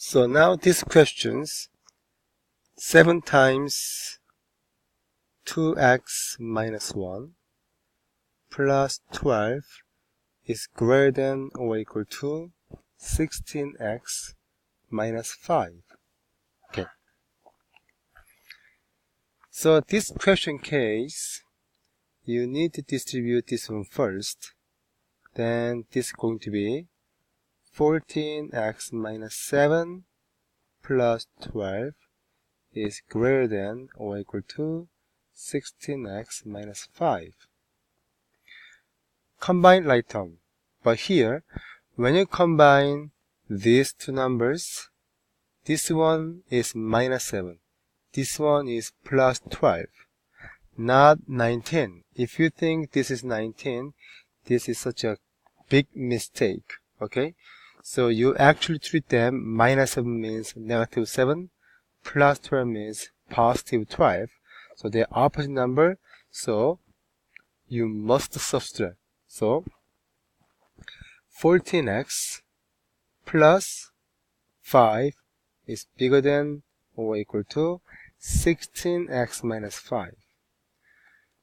So now these questions, 7 times 2x minus 1 plus 12 is greater than or equal to 16x minus 5. Okay. So this question case, you need to distribute this one first. Then this is going to be 14x minus 7 plus 12 is greater than or equal to 16x minus 5. Combine like term. But here, when you combine these two numbers, this one is minus 7. This one is plus 12. Not 19. If you think this is 19, this is such a big mistake. Okay? So you actually treat them, minus 7 means negative 7, plus 12 means positive 12. So they're opposite number, so you must subtract. So 14x plus 5 is bigger than or equal to 16x minus 5.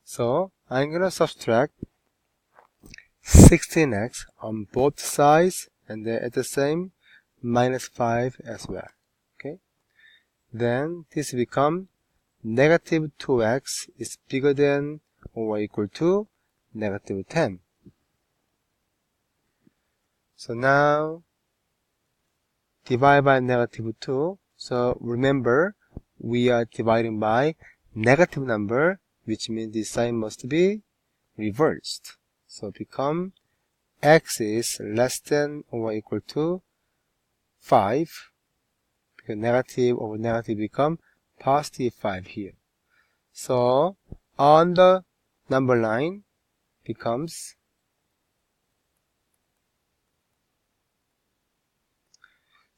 So I'm gonna subtract 16x on both sides and then at the same minus 5 as well. Okay. Then this become negative 2x is bigger than or equal to negative 10. So now divide by negative 2. So remember, we are dividing by negative number, which means the sign must be reversed. So become x is less than or equal to 5, because negative over negative become positive 5 here. So on the number line becomes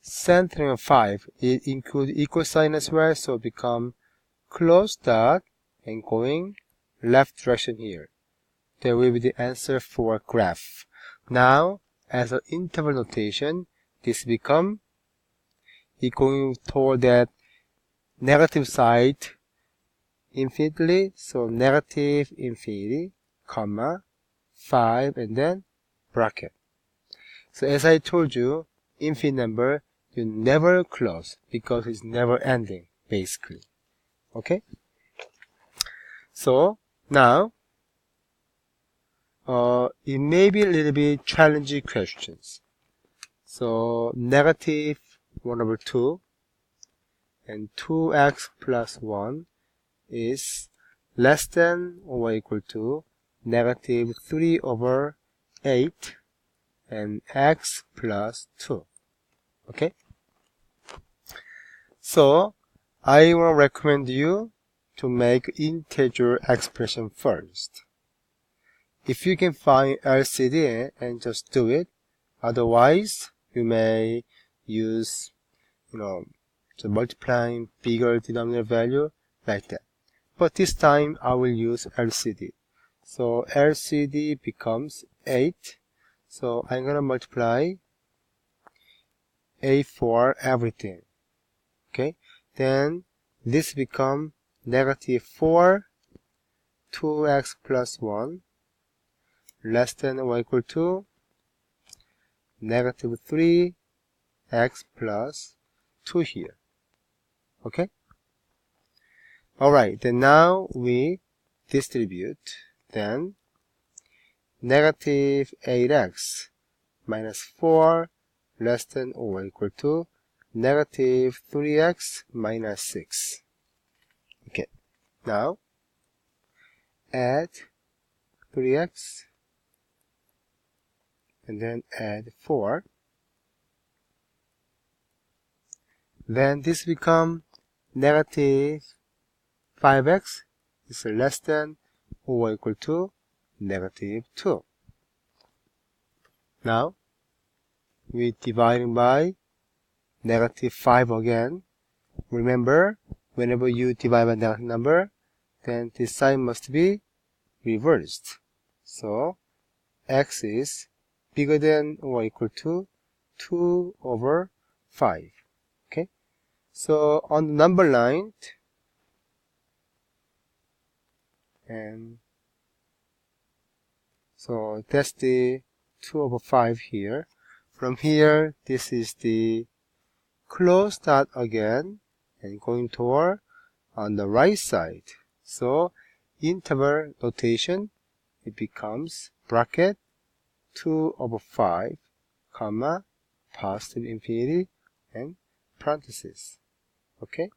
centering of 5. It includes equal sign as well, so become close dot and going left direction here. There will be the answer for graph. Now, as an interval notation, this become it going toward that negative side infinitely, so negative infinity, comma, 5, and then bracket. So as I told you, infinite number, you never close because it's never ending, basically. Okay? So, now, it may be a little bit challenging questions. So, negative 1 over 2 and 2x plus 1 is less than or equal to negative 3 over 8 and x plus 2. Okay? So, I will recommend you to make integer expression first. If you can find LCD and just do it, otherwise you may use, the multiplying bigger denominator value like that. But this time I will use LCD. So LCD becomes 8. So I'm gonna multiply 8 for everything. Okay, then this become negative 4 2x plus 1 less than or equal to negative 3x plus 2 here. Okay, alright, then now we distribute. Then negative 8x minus 4 less than or equal to negative 3x minus 6. Okay, now add 3x and then add 4. Then this become negative 5x is less than or equal to negative 2. Now we dividing by negative 5 again. Remember, whenever you divide by negative number, then this sign must be reversed. So x is bigger than or equal to 2 over 5. So on the number line, and so that's the 2/5 here. From here, this is the close dot again, and going toward on the right side. So interval notation, it becomes bracket 2/5, comma, positive infinity, and parentheses. Okay?